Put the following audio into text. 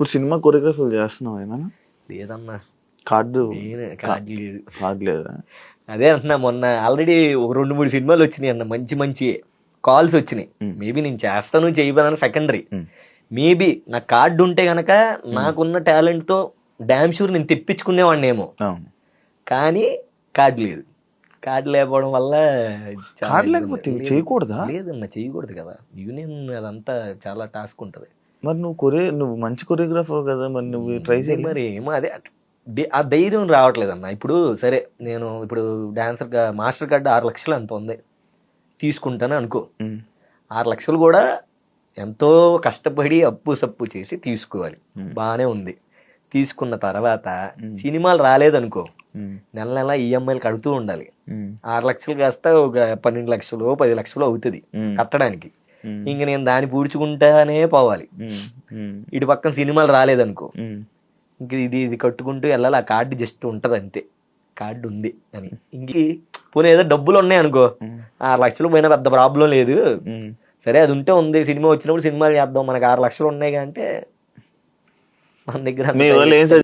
ఇప్పుడు సినిమా కొరియోగ్రఫీలు చేస్తున్నావు ఏమైనా? లేదన్నా, కార్డు కార్డు లేదు. కార్డు లేదా? అదే అంటున్నా, మొన్న ఆల్రెడీ ఒక 2-3 సినిమాలు వచ్చినాయి అన్న, మంచి మంచి కాల్స్ వచ్చినాయి. మేబీ నేను చేస్తాను చేయబోదని సెకండరీ. మేబీ నా కార్డు ఉంటే గనక నాకున్న టాలెంట్ తో డామ్ షూర్ నేను తెప్పించుకునేవాడిని ఏమో. కానీ కార్డు లేదు. కార్డు లేకపోవడం వల్ల కార్డు లేకపోతే చేయకూడదా? లేదన్నా, చేయకూడదు కదా, యూనియన్ అదంతా చాలా టాస్క్ ఉంటది. మరి నువ్వు మంచి కొరియోగ్రాఫర్ కదా, మరి నువ్వు ట్రై చేయాలి. మరి ఏమో అదే ఆ ధైర్యం రావట్లేదన్న. ఇప్పుడు సరే, నేను ఇప్పుడు డాన్సర్ మాస్టర్ కార్డు 6 లక్షలు ఎంత ఉంది తీసుకుంటాను అనుకో. 6 లక్షలు కూడా ఎంతో కష్టపడి అప్పు సప్పు చేసి తీసుకోవాలి, బాగానే ఉంది. తీసుకున్న తర్వాత సినిమాలు రాలేదనుకో, నెల నెల ఈఎంఐలు కడుతూ ఉండాలి. 6 లక్షలు కాస్త ఒక 12 లక్షలు 10 లక్షలు అవుతుంది కట్టడానికి. ఇంక నేను దాన్ని పూడ్చుకుంటానే పోవాలి. ఇటు పక్కన సినిమాలు రాలేదనుకో, ఇంక ఇది కట్టుకుంటూ వెళ్ళాలి. ఆ కార్డు జస్ట్ ఉంటది అంతే, కార్డు ఉంది అని. ఇంక పోనీ ఏదో డబ్బులు ఉన్నాయి అనుకో, 6 లక్షలు పోయినా పెద్ద ప్రాబ్లం లేదు. సరే అది ఉంటే ఉంది, సినిమా వచ్చినప్పుడు సినిమాలు చేద్దాం, మనకు 6 లక్షలు ఉన్నాయి అంటే మన దగ్గర